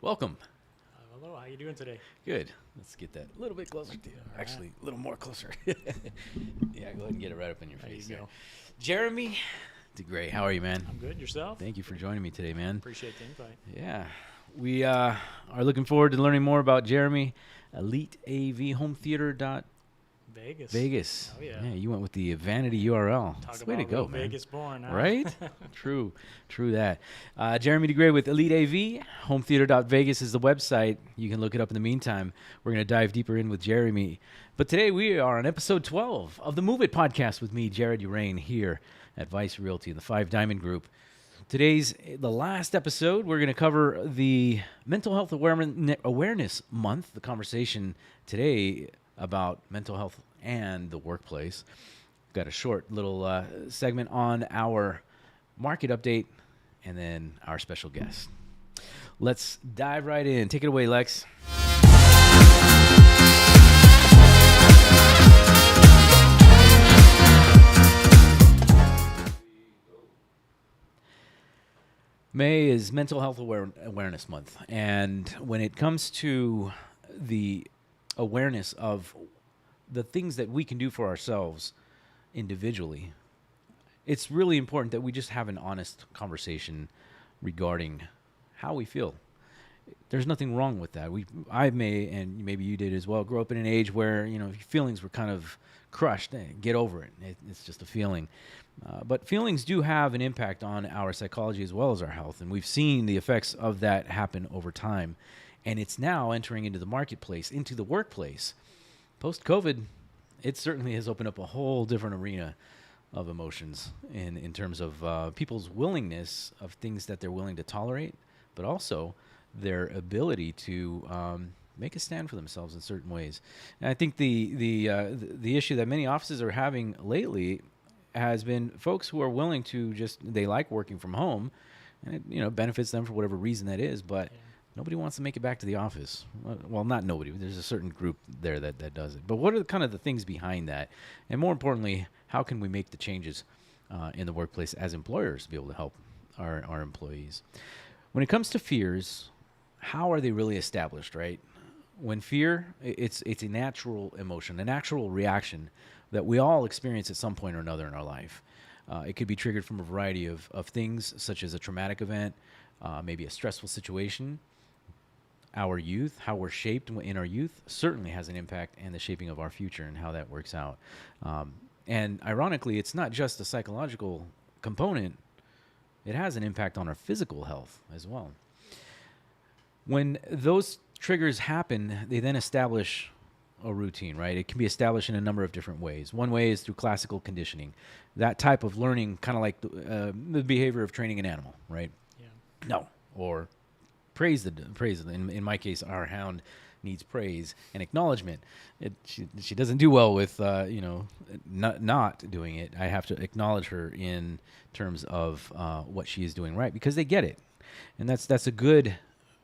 Welcome. Hello, how you doing today? Good. Let's get that a little bit closer to you. All right. Actually, a little more closer. Yeah, go ahead and get it right up in your There face. you there. go. Jeremy DeGray, how are you, man? I'm good. Yourself? Thank you for joining me today, man. Appreciate the invite. Yeah. We are looking forward to learning more about Jeremy, Elite AV Home Theater Vegas. Oh, yeah. Yeah, you went with the vanity URL. Talk That's the about way to go, real man. Vegas born, huh? Right? True that. Jeremy DeGray with Elite AV. Hometheater.vegas is the website. You can look it up in the meantime. We're going to dive deeper in with Jeremy. But today we are on episode 12 of the Move It podcast with me, Jared Uraine, here at Vice Realty in the Five Diamond Group. Today's the last episode. We're going to cover the Mental Health Awareness Month, the conversation today about mental health and the workplace. Got a short little segment on our market update and then our special guest. Let's dive right in. Take it away, Lex. May is Mental Health Awareness Month. And when it comes to the awareness of the things that we can do for ourselves individually, it's really important that we just have an honest conversation regarding how we feel. There's nothing wrong with that. I may, and maybe you did as well, grow up in an age where, your feelings were kind of crushed. Get over it. It's just a feeling. But feelings do have an impact on our psychology as well as our health. And we've seen the effects of that happen over time. And it's now entering into the marketplace, into the workplace. Post-COVID, it certainly has opened up a whole different arena of emotions in terms of people's willingness of things that they're willing to tolerate, but also their ability to make a stand for themselves in certain ways. And I think the issue that many offices are having lately has been folks who are willing to they like working from home, and it benefits them for whatever reason that is, but nobody wants to make it back to the office. Well, not nobody. There's a certain group there that does it. But what are kind of the things behind that? And more importantly, how can we make the changes in the workplace as employers to be able to help our employees? When it comes to fears, how are they really established, right? When fear, it's a natural emotion, a natural reaction that we all experience at some point or another in our life. It could be triggered from a variety of things, such as a traumatic event, maybe a stressful situation. Our youth, how we're shaped in our youth, certainly has an impact in the shaping of our future and how that works out. And ironically, it's not just a psychological component. It has an impact on our physical health as well. When those triggers happen, they then establish a routine, right? It can be established in a number of different ways. One way is through classical conditioning. That type of learning, kind of like the behavior of training an animal, right? Yeah. No. Or praise. In my case, our hound needs praise and acknowledgement. She doesn't do well with not doing it. I have to acknowledge her in terms of what she is doing right, because they get it, and that's a good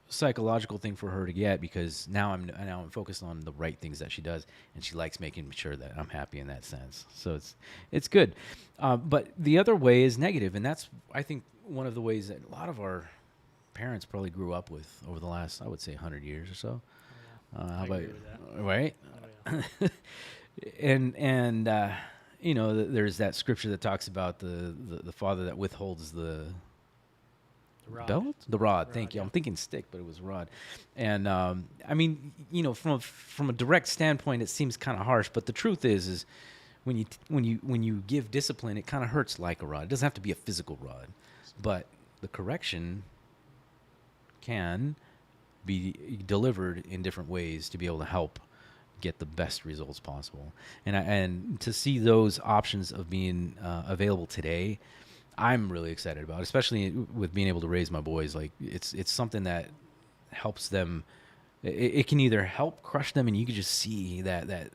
psychological thing for her to get, because now I'm focused on the right things that she does, and she likes making sure that I'm happy in that sense. So it's good. But the other way is negative, and that's, I think, one of the ways that a lot of our parents probably grew up with over the last, I would say, 100 years or so. How about agree with that. Right? Oh, yeah. and there's that scripture that talks about the father that withholds the The belt, the rod. Thank Rod, you. yeah. I'm thinking stick, but it was rod. And from a direct standpoint, it seems kind of harsh. But the truth is when you give discipline, it kind of hurts like a rod. It doesn't have to be a physical rod, but the correction can be delivered in different ways to be able to help get the best results possible. And to see those options of being available today, I'm really excited about, especially with being able to raise my boys. Like it's something that helps them. It can either help crush them, and you can just see that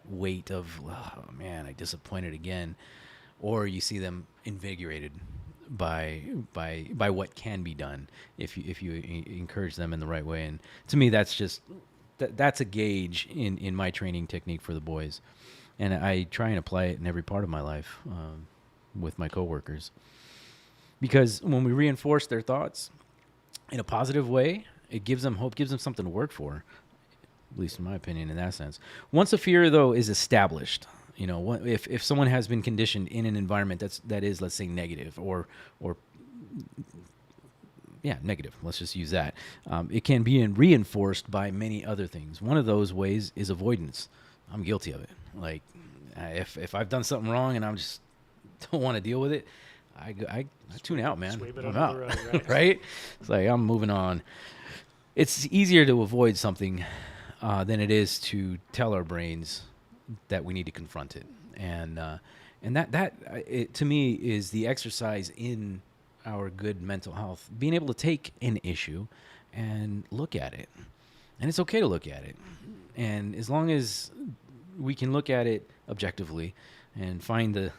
weight of, oh man, I disappointed again, or you see them invigorated by what can be done if you encourage them in the right way. And to me, that's just that's a gauge in my training technique for the boys, and I try and apply it in every part of my life with my coworkers, because when we reinforce their thoughts in a positive way It gives them hope, gives them something to work for, at least in my opinion, in that sense. Once a fear, though, is established, if someone has been conditioned in an environment that is, let's say, negative or yeah, negative. Let's just use that. It can be reinforced by many other things. One of those ways is avoidance. I'm guilty of it. Like, if I've done something wrong and I'm just don't want to deal with it, I tune out, man. Sweep it I'm under out, the rug, right? right? It's like I'm moving on. It's easier to avoid something than it is to tell our brains that we need to confront it, and that it, to me, is the exercise in our good mental health. Being able to take an issue and look at it, and it's okay to look at it, and as long as we can look at it objectively and find the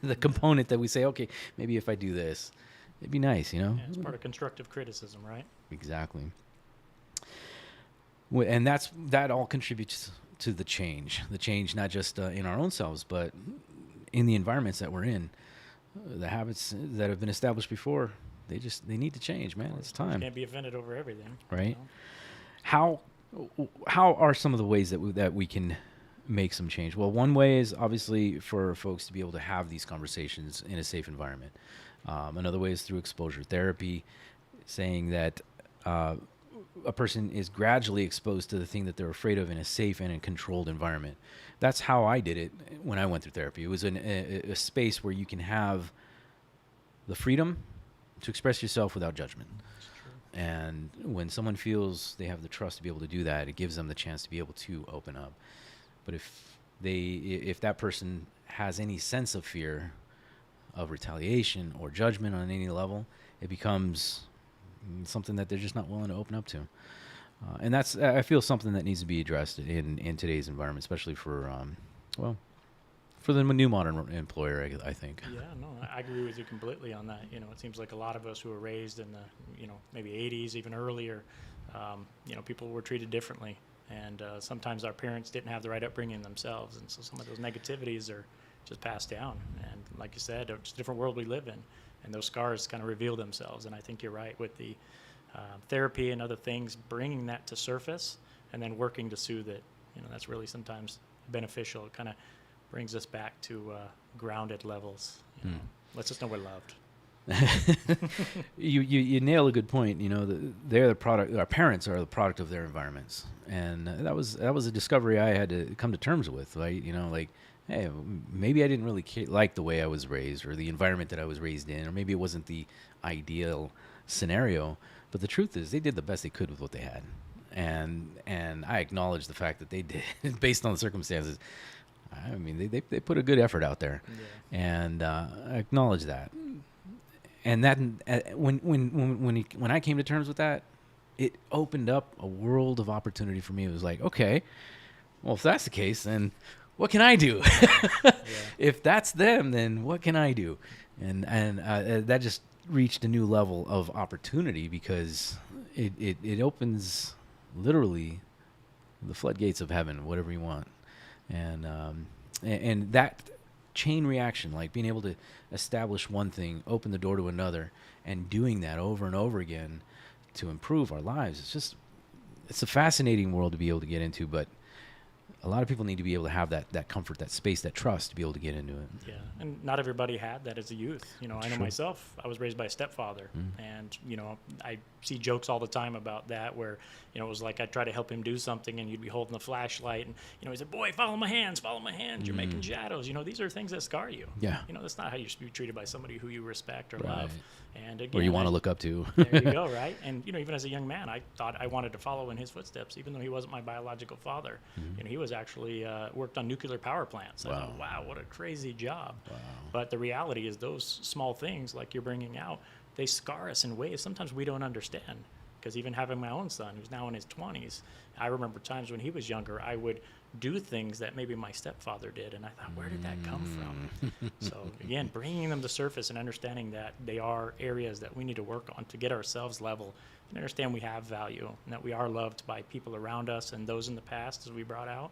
the component that we say, okay, maybe if I do this, it'd be nice, Yeah, it's part of constructive criticism, right? Exactly. And that all contributes to the change not just in our own selves, but in the environments that we're in. The habits that have been established before, they need to change, man. It's time. Can't be offended over everything, right? How are some of the ways that we can make some change? Well, one way is obviously for folks to be able to have these conversations in a safe environment. Another way is through exposure therapy, saying that a person is gradually exposed to the thing that they're afraid of in a safe and a controlled environment. That's how I did it when I went through therapy. It was a space where you can have the freedom to express yourself without judgment. And when someone feels they have the trust to be able to do that, it gives them the chance to be able to open up. But if that person has any sense of fear of retaliation or judgment on any level, it becomes something that they're just not willing to open up to. And that's, I feel, something that needs to be addressed in today's environment, especially for the new modern employer, I think. Yeah, no, I agree with you completely on that. It seems like a lot of us who were raised in the, maybe 80s, even earlier, people were treated differently. And sometimes our parents didn't have the right upbringing themselves. And so some of those negativities are just passed down. And like you said, it's a different world we live in. And those scars kind of reveal themselves. And I think you're right with the therapy and other things, bringing that to surface and then working to soothe it. That's really sometimes beneficial. It kind of brings us back to grounded levels. Lets us know we're loved. You nail a good point. They're the product. Our parents are the product of their environments, and that was a discovery I had to come to terms with. Right? Hey, maybe I didn't really like the way I was raised or the environment that I was raised in, or maybe it wasn't the ideal scenario. But the truth is, they did the best they could with what they had, and I acknowledge the fact that they did based on the circumstances. I mean, they put a good effort out there, and I acknowledge that. And that when I came to terms with that, it opened up a world of opportunity for me. It was like, okay, well, if that's the case, then what can I do? If that's them, then what can I do? And that just reached a new level of opportunity because it opens literally the floodgates of heaven, whatever you want. And that chain reaction, like being able to establish one thing, open the door to another, and doing that over and over again to improve our lives. It's a fascinating world to be able to get into, but a lot of people need to be able to have that comfort, that space, that trust to be able to get into it. Yeah, and not everybody had that as a youth. I know myself, I was raised by a stepfather, and, I see jokes all the time about that where, it was like I'd try to help him do something and you'd be holding the flashlight and, he said, boy, follow my hands, you're making shadows. These are things that scar you. Yeah. That's not how you should be treated by somebody who you respect or love. And again, or you want to look up to. There you go, right? And, even as a young man, I thought I wanted to follow in his footsteps, even though he wasn't my biological father. He was actually worked on nuclear power plants. I thought, wow, what a crazy job. Wow. But the reality is those small things like you're bringing out, they scar us in ways sometimes we don't understand. Because even having my own son, who's now in his 20s, I remember times when he was younger, I would do things that maybe my stepfather did, and I thought, where did that come from? So again, bringing them to surface and understanding that they are areas that we need to work on to get ourselves level and understand we have value and that we are loved by people around us and those in the past, as we brought out.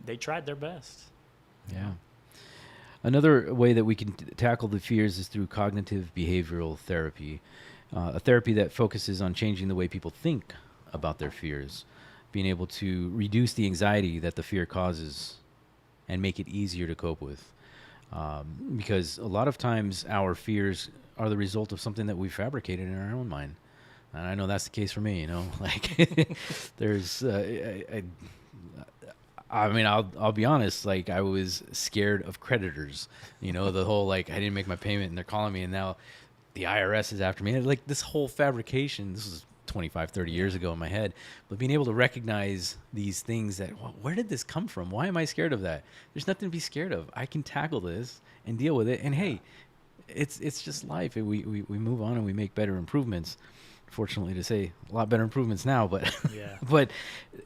They tried their best. Yeah. Another way that we can tackle the fears is through cognitive behavioral therapy. a therapy that focuses on changing the way people think about their fears, being able to reduce the anxiety that the fear causes and make it easier to cope with. Because a lot of times our fears are the result of something that we fabricated in our own mind. And I know that's the case for me, like there's, I mean, I'll be honest, like I was scared of creditors, the whole, like, I didn't make my payment and they're calling me and now the IRS is after me. And like this whole fabrication, this was 25, 30 years ago in my head, but being able to recognize these things that, where did this come from? Why am I scared of that? There's nothing to be scared of. I can tackle this and deal with it. And hey, it's just life. We move on and we make better improvements. Fortunately to say, a lot better improvements now, but Yeah. but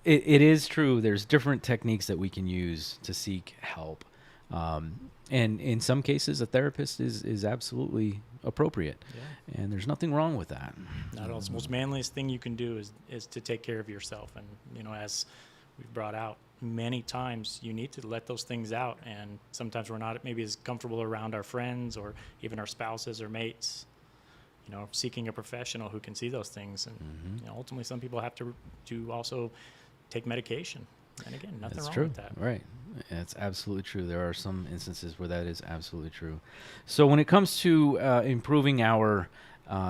it is true. There's different techniques that we can use to seek help. And in some cases, a therapist is absolutely appropriate. Yeah. And there's nothing wrong with that. Not at all. It's the most manliest thing you can do is to take care of yourself. And, as we've brought out many times, you need to let those things out. And sometimes we're not maybe as comfortable around our friends or even our spouses or mates. Seeking a professional who can see those things. And, ultimately some people have to also take medication. And again, nothing That's wrong true. with that. Right. That's absolutely true. There are some instances where that is absolutely true. So when it comes to improving our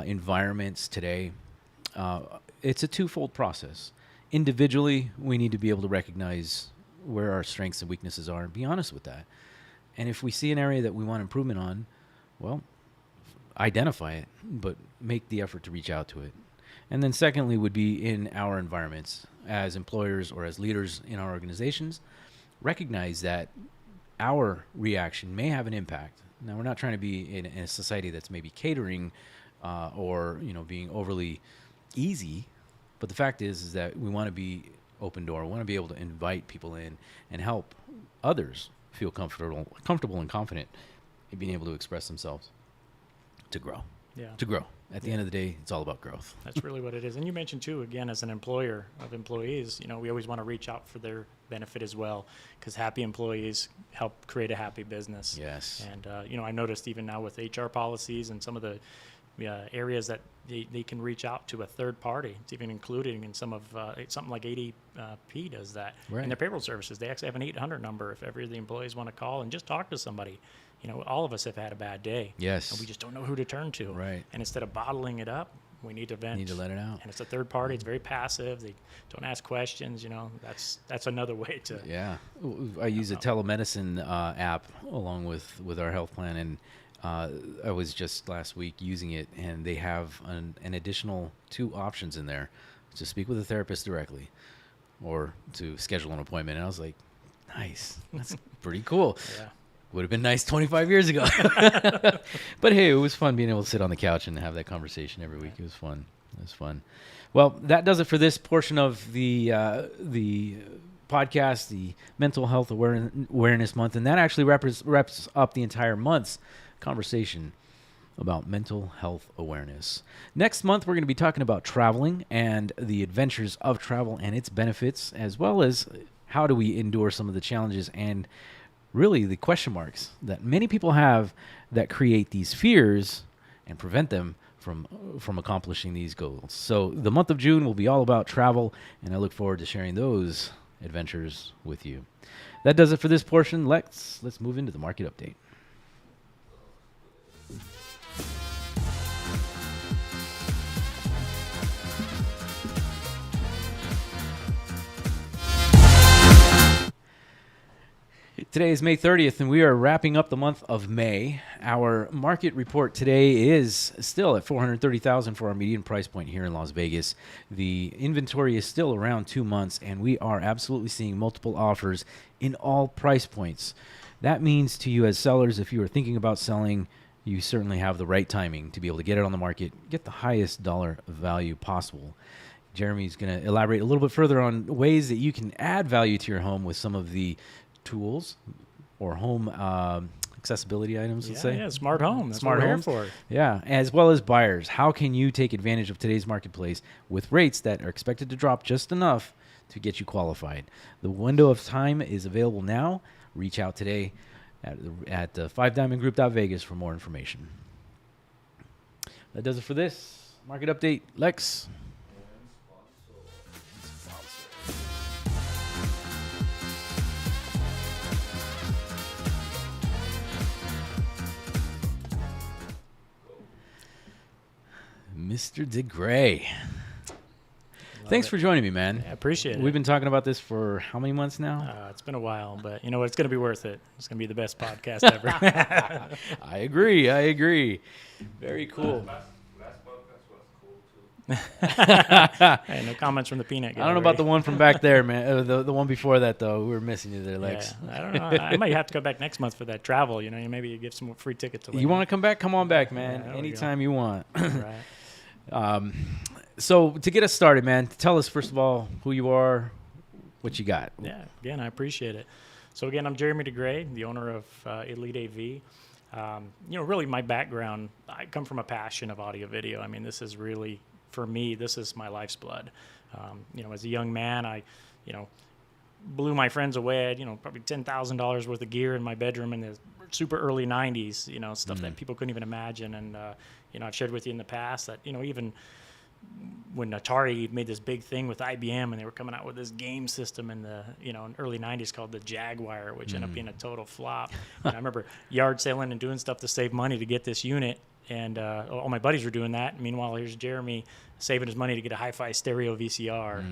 environments today, it's a twofold process. Individually, we need to be able to recognize where our strengths and weaknesses are and be honest with that. And if we see an area that we want improvement on, well, identify it, but make the effort to reach out to it. And then secondly would be in our environments as employers or as leaders in our organizations, recognize that our reaction may have an impact. Now, we're not trying to be in a society that's maybe catering or being overly easy, but the fact is that we want to be open door. We want to be able to invite people in and help others feel comfortable and confident in being able to express themselves. To grow. Yeah. To grow. At the end of the day, it's all about growth. That's really what it is. And you mentioned too, again, as an employer of employees, we always want to reach out for their benefit as well, because happy employees help create a happy business. Yes. And, I noticed even now with HR policies and some of the areas that they can reach out to a third party. It's even included in some of something like ADP does that. Right. In their payroll services, they actually have an 800 number if ever the employees want to call and just talk to somebody. All of us have had a bad day. Yes. And we just don't know who to turn to. Right. And instead of bottling it up, we need to vent. Need to let it out. And it's a third party. It's very passive. They don't ask questions. That's another way to. Yeah. I use a telemedicine app along with our health plan, and I was just last week using it, and they have an additional 2 options in there to speak with a therapist directly or to schedule an appointment. And I was like, nice. That's pretty cool. Yeah. Would have been nice 25 years ago. But hey, it was fun being able to sit on the couch and have that conversation every week. It was fun. Well, that does it for this portion of the podcast, the Mental Health Awareness Month. And that actually wraps up the entire month's conversation about mental health awareness. Next month, we're going to be talking about traveling and the adventures of travel and its benefits, as well as how do we endure some of the challenges and really the question marks that many people have that create these fears and prevent them from accomplishing these goals. So the month of June will be all about travel, and I look forward to sharing those adventures with you. That does it for this portion. Let's move into the market update. Today is May 30th, and we are wrapping up the month of May. Our market report today is still at $430,000 for our median price point here in Las Vegas. The inventory is still around 2 months, and we are absolutely seeing multiple offers in all price points. That means to you as sellers, if you are thinking about selling, you certainly have the right timing to be able to get it on the market, get the highest dollar value possible. Jeremy's going to elaborate a little bit further on ways that you can add value to your home with some of the tools or home accessibility items, let's say. Yeah, smart home. That's Smart what we're homes. here for. Yeah, as well as buyers. How can you take advantage of today's marketplace with rates that are expected to drop just enough to get you qualified? The window of time is available now. Reach out today at 5diamondgroup.vegas for more information. That does it for this Market update, Lex. Mr. DeGray. Thanks for joining me, man. I appreciate it. We've been talking about this for how many months now? It's been a while, but you know what? It's going to be worth it. It's going to be the best podcast ever. I agree. Very cool. Last podcast was cool too. Hey, no comments from the peanut gallery. I don't know about the one from back there, man. The one before that, though. We were missing you there, Lex. Yeah, I don't know. I might have to go back next month for that travel. You know, maybe you give some free tickets away. You want to come back? Come on back, man. Yeah, Anytime you want. Right. So to get us started, man, tell us first of all who you are, what you got. Yeah, again, I appreciate it. So again, I'm Jeremy DeGray, the owner of Elite AV. Really my background, I come from a passion of audio video. I mean, this is really, for me, this is my life's blood. As a young man, I blew my friends away. I had, probably $10,000 worth of gear in my bedroom in the super early 90s, stuff that people couldn't even imagine. And, I've shared with you in the past that, even when Atari made this big thing with IBM and they were coming out with this game system in the, in early 90s called the Jaguar, which ended up being a total flop. And I remember yard selling and doing stuff to save money to get this unit. And all my buddies were doing that. Meanwhile, here's Jeremy saving his money to get a hi-fi stereo VCR.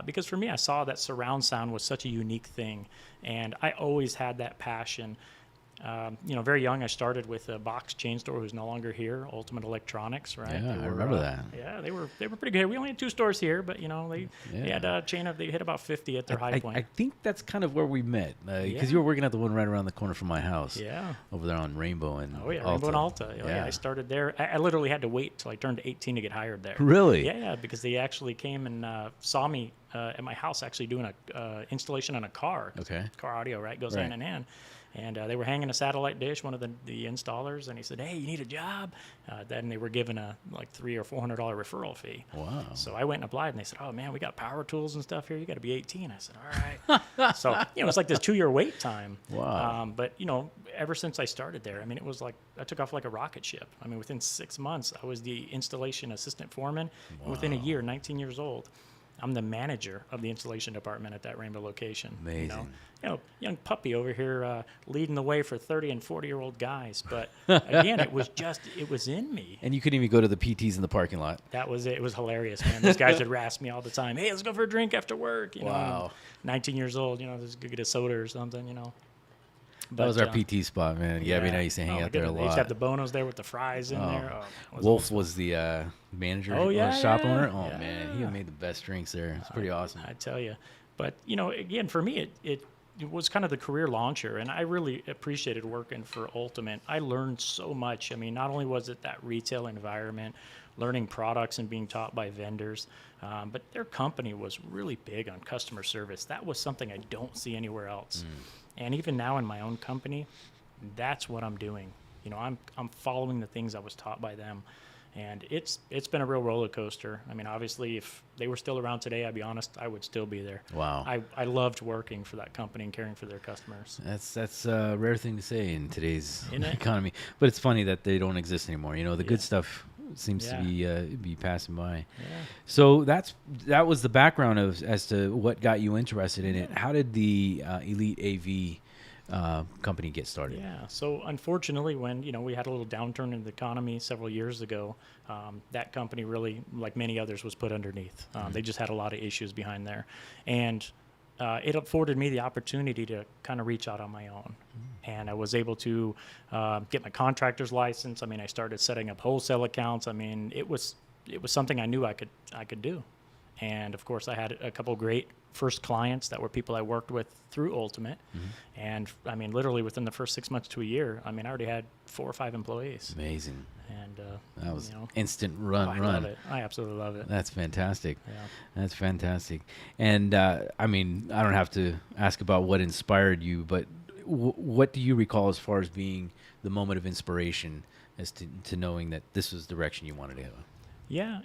Because for me, I saw that surround sound was such a unique thing. And I always had that passion. Very young, I started with a box chain store who's no longer here, Ultimate Electronics, right? Yeah, I remember that. Yeah, they were pretty good. We only had 2 stores here, but they had a chain of, they hit about 50 at their high point. I think that's kind of where we met, because you were working at the one right around the corner from my house. Yeah. Over there on Rainbow and Rainbow and Alta. Yeah, I started there. I literally had to wait till I turned 18 to get hired there. Really? Yeah, because they actually came and saw me at my house actually doing a installation on a car. Okay. Car audio, right? Goes hand in hand. And they were hanging a satellite dish, one of the installers, and he said, "Hey, you need a job?" Then they were given a $300 or $400 referral fee. Wow. So I went and applied, and they said, "Oh man, we got power tools and stuff here. You got to be 18." I said, "All right." So it's like this 2-year wait time. Wow. But ever since I started there, I mean, it was like I took off like a rocket ship. I mean, within 6 months, I was the installation assistant foreman. Wow. Within a year, 19 years old, I'm the manager of the installation department at that Rainbow location. Amazing. Young puppy over here leading the way for 30 and 40-year-old guys. But again, it was in me. And you couldn't even go to the PTs in the parking lot. That was it. It was hilarious, man. Those guys would harass me all the time. "Hey, let's go for a drink after work." Wow. 19 years old, let's go get a soda or something, That was our PT spot, man. Yeah, I mean, I used to hang out there a lot. They used to have the Bonos there with the fries in there. Wolf was the manager, shop owner. Oh, man, he made the best drinks there. It's pretty awesome. I tell you. But, again, for me, it was kind of the career launcher, and I really appreciated working for Ultimate. I learned so much. I mean, not only was it that retail environment, learning products and being taught by vendors, but their company was really big on customer service. That was something I don't see anywhere else. And even now in my own company, that's what I'm doing. I'm following the things I was taught by them. And it's been a real roller coaster. I mean, obviously, if they were still around today, I'd be honest, I would still be there. Wow. I loved working for that company and caring for their customers. That's a rare thing to say in today's economy. But it's funny that they don't exist anymore. The good stuff seems to be passing by. Yeah. So that was the background as to what got you interested in it. How did the Elite AV company get started? Yeah, so unfortunately when we had a little downturn in the economy several years ago, that company really, like many others, was put underneath. They just had a lot of issues behind there, and it afforded me the opportunity to kind of reach out on my own. And I was able to get my contractor's license. I mean, I started setting up wholesale accounts. I mean, it was something I knew I could do. And of course, I had a couple great first clients that were people I worked with through Ultimate. And I mean, literally within the first 6 months to a year, I mean, I already had 4 or 5 employees. Amazing. And that was instant run. I love it. I absolutely love it. That's fantastic. Yeah. That's fantastic. And I mean, I don't have to ask about what inspired you, but what do you recall as far as being the moment of inspiration as to knowing that this was the direction you wanted to go? Yeah,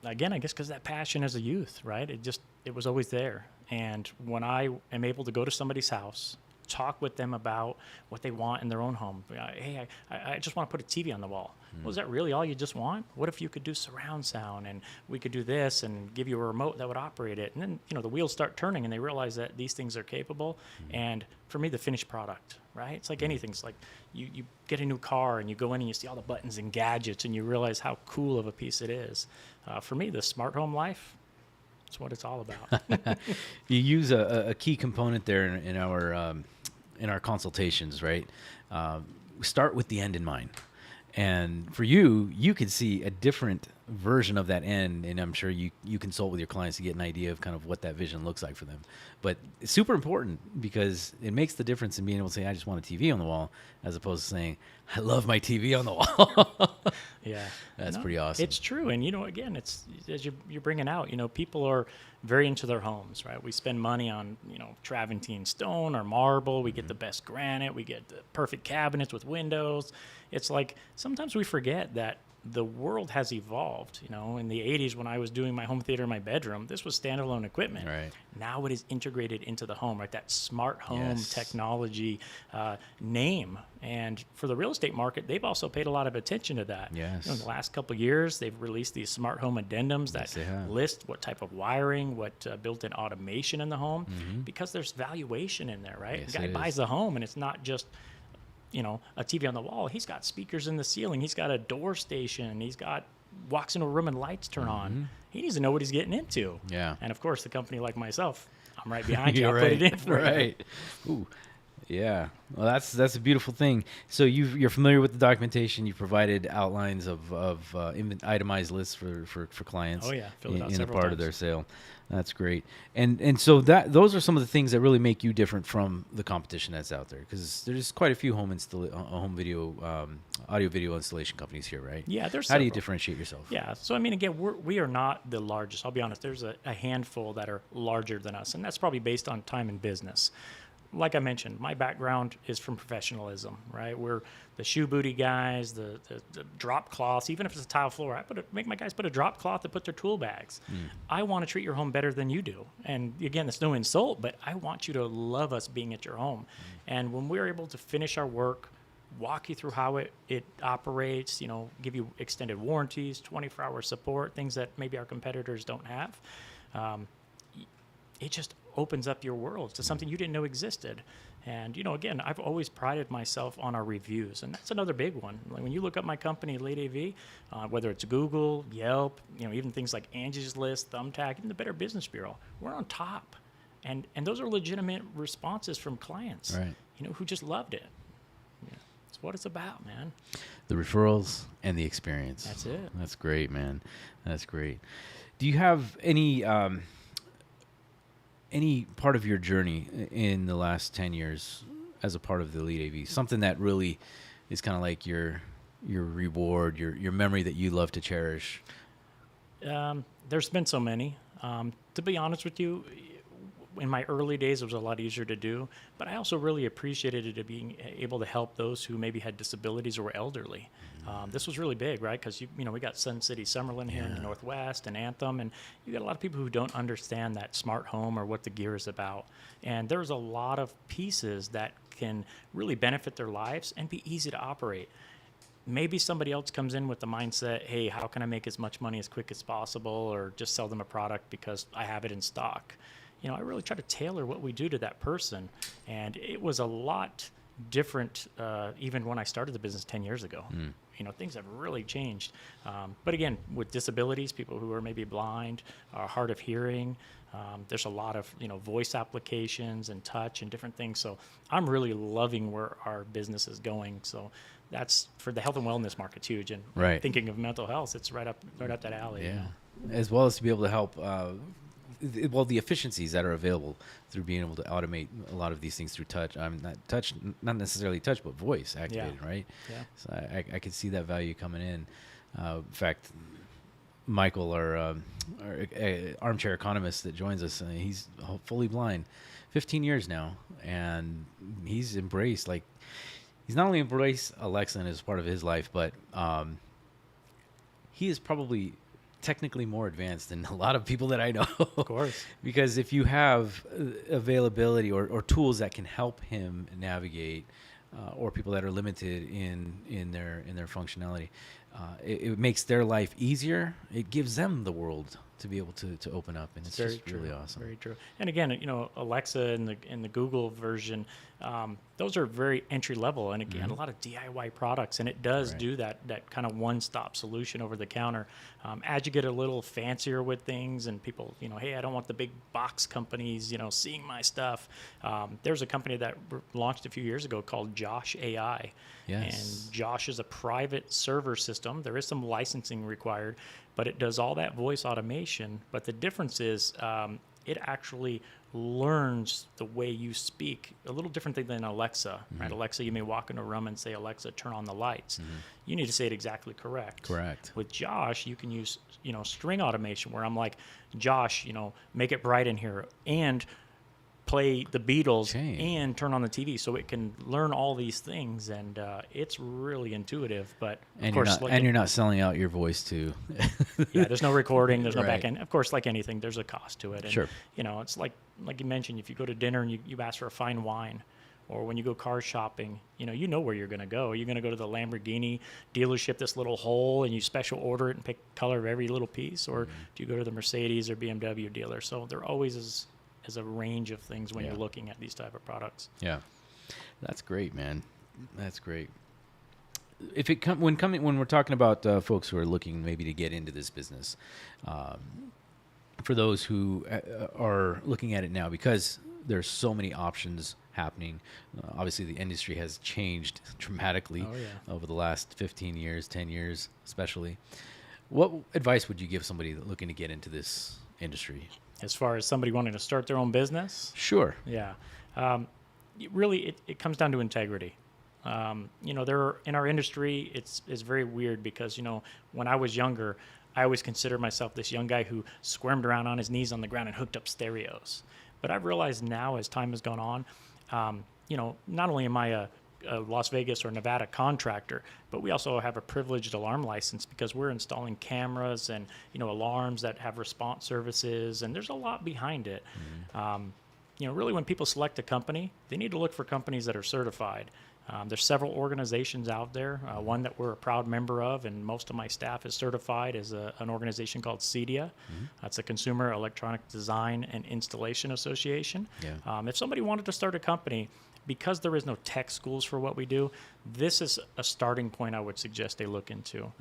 again, I guess because that passion as a youth, right? It was always there. And when I am able to go to somebody's house talk with them about what they want in their own home. Hey, I just want to put a TV on the wall. Well, is that really all you just want? What if you could do surround sound, and we could do this and give you a remote that would operate it? And then, the wheels start turning, and they realize that these things are capable. And for me, the finished product, right? It's like anything. It's like you get a new car, and you go in and you see all the buttons and gadgets, and you realize how cool of a piece it is. For me, the smart home life, that's what it's all about. You use a key component there in our consultations, right? Start with the end in mind. And for you could see a different version of that end, and I'm sure you consult with your clients to get an idea of kind of what that vision looks like for them. But it's super important because it makes the difference in being able to say, I just want a TV on the wall, as opposed to saying, I love my TV on the wall. Yeah. That's pretty awesome. It's true. And, again, it's as you're bringing out, people are very into their homes, right? We spend money on, travertine stone or marble. We get the best granite. We get the perfect cabinets with windows. It's like sometimes we forget that the world has evolved. In the 80s when I was doing my home theater in my bedroom, this was standalone equipment. Right. Now it is integrated into the home, right? That smart home technology name. And for the real estate market, they've also paid a lot of attention to that. Yes. In the last couple of years, they've released these smart home addendums that list what type of wiring, what built-in automation in the home, because there's valuation in there, right? Yes, The guy buys the home, and it's not just a TV on the wall. He's got speakers in the ceiling. He's got a door station. Walks into a room and lights turn on. He needs to know what he's getting into. Yeah. And of course, the company like myself, I'm right behind you. You're I'll right. put it in for right. Ooh. Yeah. Well, that's a beautiful thing. So you're familiar with the documentation. You provided outlines of itemized lists for clients. Oh yeah, filled it out in a several part times. of their sale. That's great. And so those are some of the things that really make you different from the competition that's out there, because there's quite a few home video, audio video installation companies here, right? Yeah, there's How do you several. differentiate yourself? Yeah, so I mean, again, we are not the largest. I'll be honest. There's a handful that are larger than us, and that's probably based on time in business. Like I mentioned, my background is from professionalism, right? We're the shoe booty guys, the drop cloths. Even if it's a tile floor, I make my guys put a drop cloth to put their tool bags. I want to treat your home better than you do. And again, it's no insult, but I want you to love us being at your home. And when we're able to finish our work, walk you through how it operates, give you extended warranties, 24-hour support, things that maybe our competitors don't have, it just opens up your world to something you didn't know existed. And, again, I've always prided myself on our reviews, and that's another big one. Like when you look up my company, Late AV, whether it's Google, Yelp, even things like Angie's List, Thumbtack, even the Better Business Bureau, we're on top. And those are legitimate responses from clients, Right. Who just loved it. It's what it's about, man. The referrals and the experience. That's it. That's great, man. That's great. Do you have any part of your journey in the last 10 years as a part of the Elite AV, something that really is kind of like your reward, your memory that you love to cherish? There's been so many. To be honest with you, in my early days, it was a lot easier to do, but I also really appreciated it being able to help those who maybe had disabilities or were elderly. This was really big, right? Because we got Sun City Summerlin here in the Northwest and Anthem, and you got a lot of people who don't understand that smart home or what the gear is about. And there's a lot of pieces that can really benefit their lives and be easy to operate. Maybe somebody else comes in with the mindset, hey, how can I make as much money as quick as possible, or just sell them a product because I have it in stock. I really try to tailor what we do to that person. And it was a lot different even when I started the business 10 years ago. Things have really changed. But again, with disabilities, people who are maybe blind, are hard of hearing, there's a lot of, voice applications and touch and different things. So I'm really loving where our business is going. So that's for the health and wellness market's huge. And Right. thinking of mental health, it's right up that alley. Yeah. As well as to be able to help, the efficiencies that are available through being able to automate a lot of these things through touch. Not necessarily touch, but voice activated, right? Yeah. So I could see that value coming in. In fact, Michael, our armchair economist that joins us, he's fully blind, 15 years now, and he's embraced, he's not only embraced Alexa as part of his life, but he is probably technically more advanced than a lot of people that I know. Of course. Because if you have availability or tools that can help him navigate, or people that are limited in their functionality, it makes their life easier. It gives them the world to be able to open up, and it's Very just really awesome. Very true. And again, Alexa and the Google version, those are very entry level. And again, a lot of DIY products, and it does do that kind of one-stop solution over the counter. As you get a little fancier with things, and people, hey, I don't want the big box companies, seeing my stuff. There's a company that launched a few years ago called Josh AI. Yes. And Josh is a private server system. There is some licensing required, but it does all that voice automation. But the difference is it actually learns the way you speak, a little differently than Alexa, right? Alexa, you may walk into a room and say, Alexa, turn on the lights. You need to say it exactly correct. Correct. With Josh, you can use, string automation where I'm like, Josh, make it bright in here and play the Beatles and turn on the TV, so it can learn all these things, and it's really intuitive. But of course, you're not selling out your voice too. Yeah, there's no recording, there's no Right. back end. Of course, like anything, there's a cost to it. And, Sure. It's like you mentioned, if you go to dinner and you ask for a fine wine, or when you go car shopping, you know where you're going to go. You're going to go to the Lamborghini dealership, this little hole, and you special order it and pick the color of every little piece, or do you go to the Mercedes or BMW dealer? So there always is a range of things when you're looking at these type of products. Yeah, that's great, man. That's great. If it when we're talking about folks who are looking maybe to get into this business, for those who are looking at it now, because there's so many options happening. Obviously, the industry has changed dramatically over the last 15 years, 10 years, especially. What advice would you give somebody looking to get into this industry? As far as somebody wanting to start their own business? Sure. Yeah. Really, it comes down to integrity. There in our industry, it's very weird because, when I was younger, I always considered myself this young guy who squirmed around on his knees on the ground and hooked up stereos. But I've realized now, as time has gone on, not only am I a Las Vegas or Nevada contractor, but we also have a privileged alarm license because we're installing cameras and alarms that have response services, and there's a lot behind it. Really, when people select a company, they need to look for companies that are certified. There's several organizations out there. One that we're a proud member of, and most of my staff is certified, is an organization called CEDIA. That's a Consumer Electronic Design and Installation Association. Yeah. If somebody wanted to start a company, because there is no tech schools for what we do, this is a starting point I would suggest they look into.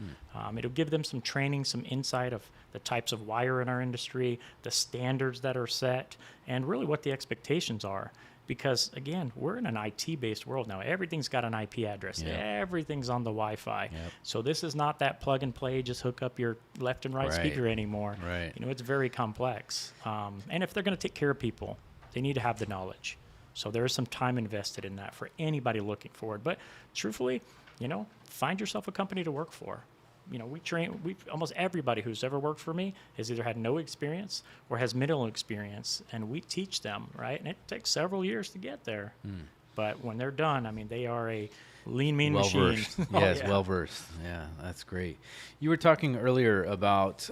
It'll give them some training, some insight of the types of wire in our industry, the standards that are set, and really what the expectations are. Because, again, we're in an IT-based world now. Everything's got an IP address. Yeah. Everything's on the Wi-Fi. Yep. So this is not that plug and play, just hook up your left and right speaker anymore. Right. It's very complex. And if they're going to take care of people, they need to have the knowledge. So there is some time invested in that for anybody looking forward. But truthfully, find yourself a company to work for. Almost everybody who's ever worked for me has either had no experience or has minimal experience, and we teach them, right? And it takes several years to get there. But when they're done, they are a lean, mean machine. Yes, well-versed. Yeah, that's great. You were talking earlier about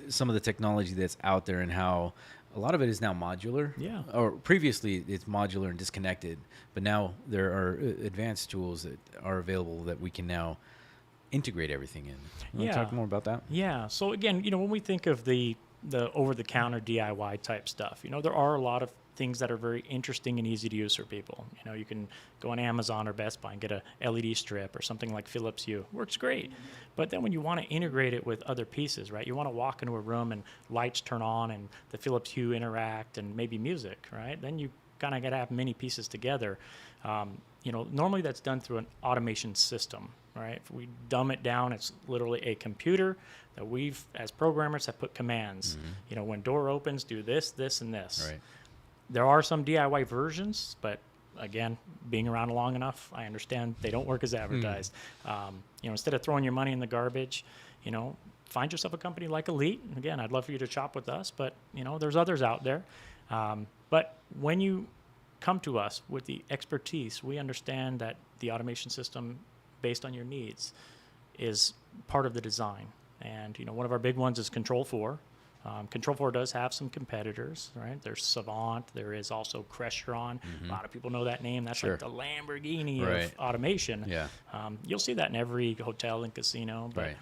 some of the technology that's out there and how a lot of it is now modular. Yeah. Or previously it's modular and disconnected, but now there are advanced tools that are available that we can now integrate everything in. You want to talk more about that? Yeah. So again, when we think of the over-the-counter DIY type stuff, there are a lot of things that are very interesting and easy to use for people. You can go on Amazon or Best Buy and get a LED strip or something like Philips Hue. Works great. But then when you want to integrate it with other pieces, right? You want to walk into a room and lights turn on and the Philips Hue interact and maybe music, right? Then you kind of got to have many pieces together. Normally that's done through an automation system, right? If we dumb it down, it's literally a computer that we've, as programmers, have put commands. When door opens, do this, this, and this. Right. There are some DIY versions, but again, being around long enough, I understand they don't work as advertised. Instead of throwing your money in the garbage, find yourself a company like Elite. Again, I'd love for you to shop with us, but there's others out there. But when you come to us with the expertise, we understand that the automation system, based on your needs, is part of the design. And, one of our big ones is Control 4. Control 4 does have some competitors, right? There's Savant. There is also Crestron. A lot of people know that name. That's like the Lamborghini of automation. Yeah. You'll see that in every hotel and casino. But,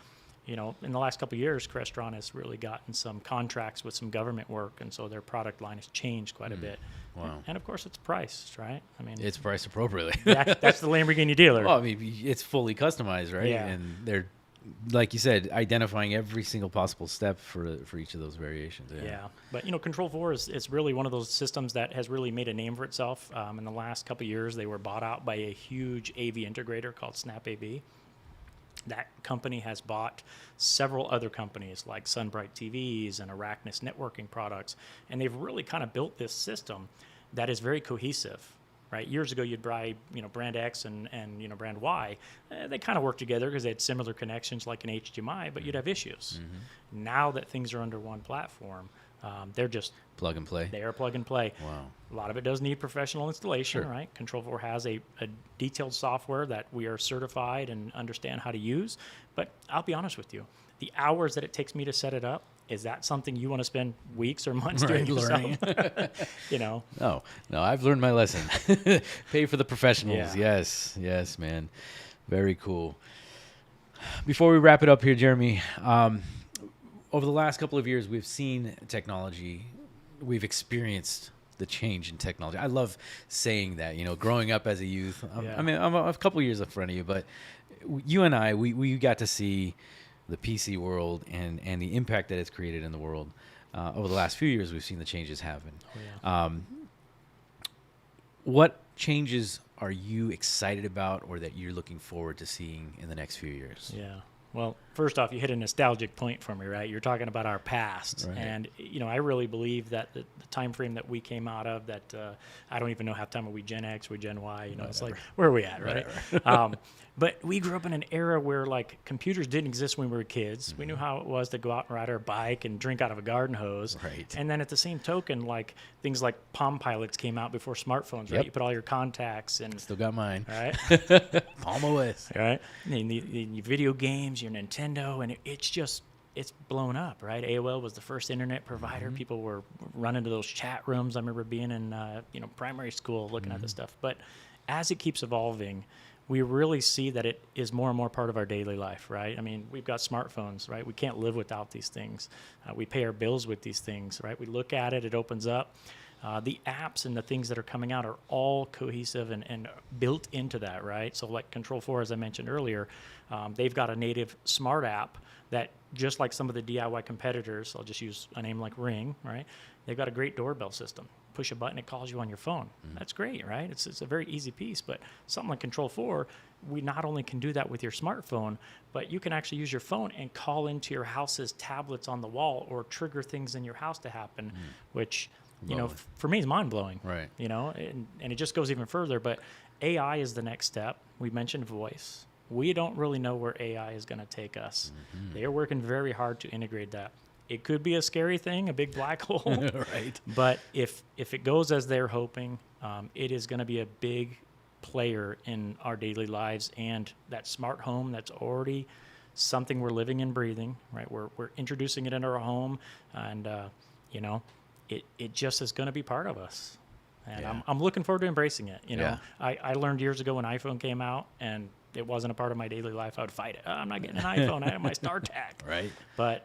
in the last couple of years, Crestron has really gotten some contracts with some government work, and so their product line has changed quite a bit. Wow. And, of course, it's priced, right? I mean, It's priced appropriately. that's the Lamborghini dealer. Well, I mean, it's fully customized, right? Yeah. And they're, like you said, identifying every single possible step for each of those variations. Yeah. But, Control 4 is really one of those systems that has really made a name for itself. In the last couple of years, they were bought out by a huge AV integrator called SnapAV. That company has bought several other companies like Sunbright TVs and Arachnus networking products, and they've really kind of built this system that is very cohesive. Right? Years ago, you'd buy, brand X and brand Y. They kind of work together because they had similar connections like an HDMI, but you'd have issues. Now that things are under one platform, they're just plug and play. They are plug and play. Wow. A lot of it does need professional installation, Sure. right? Control 4 has a detailed software that we are certified and understand how to use. But I'll be honest with you, the hours that it takes me to set it up, is that something you want to spend weeks or months doing yourself? No, I've learned my lesson. Pay for the professionals. Yeah. Yes, man. Very cool. Before we wrap it up here, Jeremy, over the last couple of years, we've seen technology. We've experienced the change in technology. I love saying that, growing up as a youth. I mean, I'm a couple of years in front of you, but you and I, we got to see the PC world and the impact that it's created in the world. Over the last few years, we've seen the changes happen. What changes are you excited about or that you're looking forward to seeing in the next few years? Yeah. Well, first off, you hit a nostalgic point for me, right? You're talking about our past. Right. And, I really believe that the time frame that we came out of, that I don't even know half the time, are we Gen X, we Gen Y? It's like, where are we at, right? But we grew up in an era where, like, computers didn't exist when we were kids. We knew how it was to go out and ride our bike and drink out of a garden hose. Right. And then at the same token, like, things like Palm Pilots came out before smartphones, right? Yep. You put all your contacts and... Still got mine. Right? Palm OS. Right? And the video games, your Nintendo, and it's blown up, right? AOL was the first internet provider. People were running to those chat rooms. I remember being in primary school looking at this stuff. But as it keeps evolving, we really see that it is more and more part of our daily life, right? I mean, we've got smartphones, right? We can't live without these things. We pay our bills with these things, right? We look at it, it opens up. The apps and the things that are coming out are all cohesive and built into that, right? So like Control 4, as I mentioned earlier, they've got a native smart app that, just like some of the DIY competitors, I'll just use a name like Ring, right? They've got a great doorbell system. Push a button, it calls you on your phone. That's great, right? It's a very easy piece, but something like Control 4, we not only can do that with your smartphone, but you can actually use your phone and call into your house's tablets on the wall or trigger things in your house to happen, which... for me, it's mind-blowing. Right. And it just goes even further. But AI is the next step. We mentioned voice. We don't really know where AI is going to take us. They are working very hard to integrate that. It could be a scary thing, a big black hole. Right. But if it goes as they're hoping, it is going to be a big player in our daily lives. And that smart home, that's already something we're living and breathing, right? We're introducing it into our home, and, it just is going to be part of us. And I'm looking forward to embracing it. I learned years ago when iPhone came out and it wasn't a part of my daily life, I would fight it. I'm not getting an iPhone. I have my StarTAC. Right. But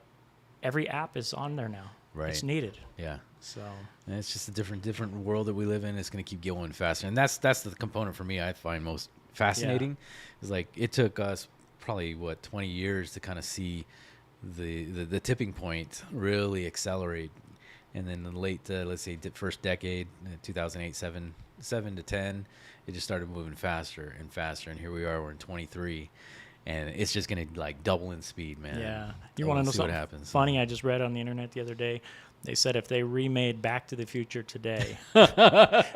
every app is on there now. Right. It's needed. Yeah. So and it's just a different world that we live in. It's going to keep going faster. And that's the component for me I find most fascinating. Is like it took us probably 20 years to kind of see the tipping point really accelerate. And then in the late, let's say, first decade, 2008, 7 to 10, it just started moving faster and faster. And here we are, we're in 23. And it's just going to, like, double in speed, man. Yeah. You want to know something happens. funny I just read on the internet the other day? They said if they remade Back to the Future today,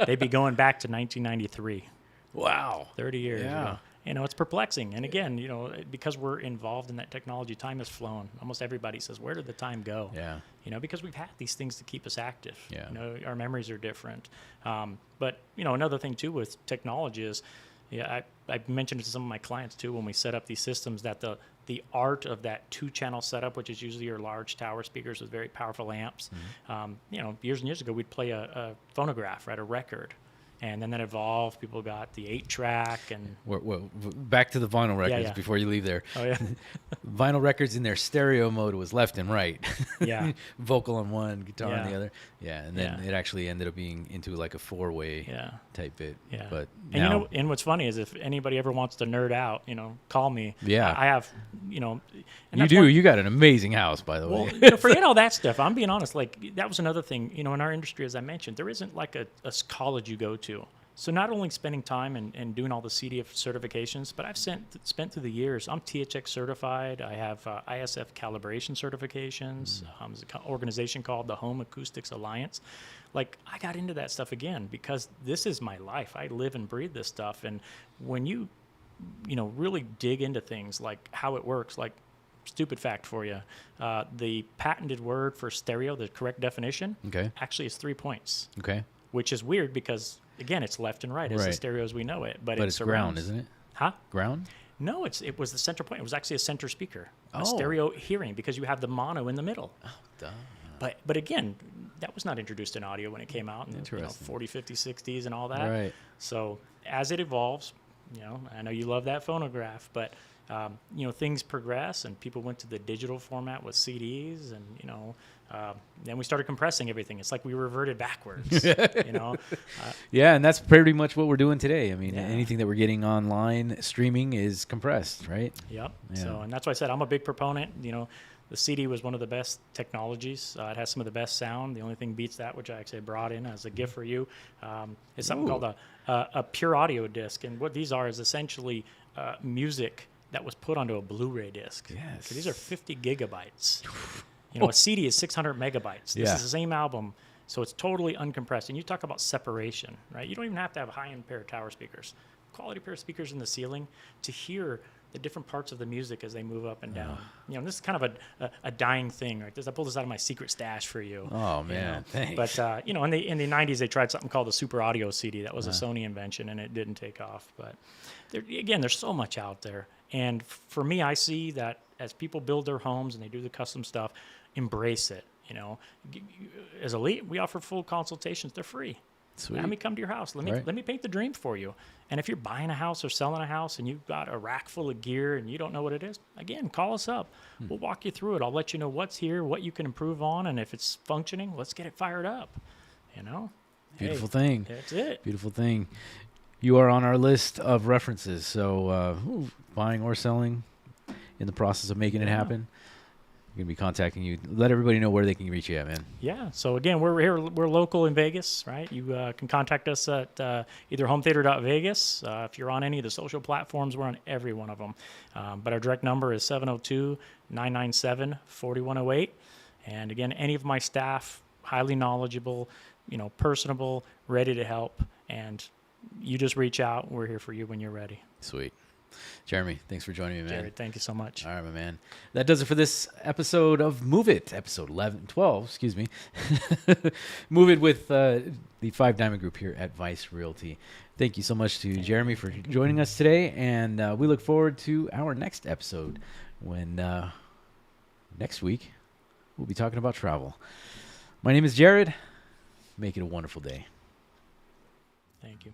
they'd be going back to 1993. Wow. 30 years Yeah. ago. It's perplexing. And again, because we're involved in that technology, time has flown. Almost everybody says, where did the time go? Yeah. Because we've had these things to keep us active. Yeah. Our memories are different. But, another thing, too, with technology is, I mentioned it to some of my clients, too, when we set up these systems, that the the art of that 2-channel setup, which is usually your large tower speakers with very powerful amps. Years and years ago, we'd play a phonograph, right, a record. And then that evolved. People got the 8-track and... Well, back to the vinyl records yeah. before you leave there. Oh, yeah. Vinyl records in their stereo mode was left and right. Yeah. Vocal on one, guitar on Yeah. the other. Yeah, and then Yeah. it actually ended up being into like a 4-way type bit. Yeah. But and now, and what's funny is if anybody ever wants to nerd out, call me. Yeah. I have, and you that's do. one- You got an amazing house, by the Well, way. forget all that stuff. I'm being honest. Like, that was another thing, in our industry, as I mentioned, there isn't like a college you go to. So not only spending time and doing all the CDF certifications, but I've spent through the years, I'm THX certified. I have ISF calibration certifications. There's an organization called the Home Acoustics Alliance. Like, I got into that stuff again because this is my life. I live and breathe this stuff. And when you really dig into things like how it works, like, stupid fact for you, the patented word for stereo, the correct definition, actually is 3 points. Okay. Which is weird because, again, it's left and right. It's the Right. stereo as we know it. But It's ground, isn't it? Huh? Ground? No, it was the center point. It was actually a center speaker. Oh. A stereo hearing because you have the mono in the middle. Oh, duh. But again, that was not introduced in audio when it came out in the Interesting. 40s, 50s, 60s and all that. Right. So as it evolves, I know you love that phonograph, but things progress and people went to the digital format with CDs and, then we started compressing everything. It's like we reverted backwards, Yeah, and that's pretty much what we're doing today. I mean, Yeah. anything that we're getting online streaming is compressed, right? Yep. Yeah. So, and that's why I said I'm a big proponent. The CD was one of the best technologies. It has some of the best sound. The only thing beats that, which I actually brought in as a gift for you, is something Ooh. called a pure audio disc. And what these are is essentially music that was put onto a Blu-ray disc. Yes. Okay, these are 50 gigabytes. A CD is 600 megabytes. This Yeah. is the same album, so it's totally uncompressed. And you talk about separation, right? You don't even have to have a high-end pair of tower speakers. Quality pair of speakers in the ceiling to hear the different parts of the music as they move up and down. This is kind of a dying thing, right? I pulled this out of my secret stash for you. Oh, man. Thanks. But in the 90s, they tried something called the Super Audio CD. That was a Sony invention, and it didn't take off. But there's so much out there. And for me, I see that as people build their homes and they do the custom stuff, embrace it. As Elite, we offer full consultations. They're free. Sweet. Let me come to your house. Let me paint the dream for you. And if you're buying a house or selling a house and you've got a rack full of gear and you don't know what it is, again, call us up. We'll walk you through it. I'll let you know what's here, what you can improve on, and if it's functioning, let's get it fired up. Beautiful thing. That's it. Beautiful thing. You are on our list of references. So buying or selling, in the process of making it happen. We're going to be contacting you. Let everybody know where they can reach you at, man. Yeah. So again, we're here. We're local in Vegas, right? You can contact us at either hometheater.vegas. If you're on any of the social platforms, we're on every one of them. But our direct number is 702-997-4108. And again, any of my staff, highly knowledgeable, personable, ready to help. And you just reach out. We're here for you when you're ready. Sweet. Jeremy, thanks for joining me, man. Jared, thank you so much. All right, my man. That does it for this episode of Move It, episode 12, excuse me. Move It with the 5 Diamond Group here at Vice Realty. Thank you so much to Jeremy for joining us today, and we look forward to our next episode when next week we'll be talking about travel. My name is Jared. Make it a wonderful day. Thank you.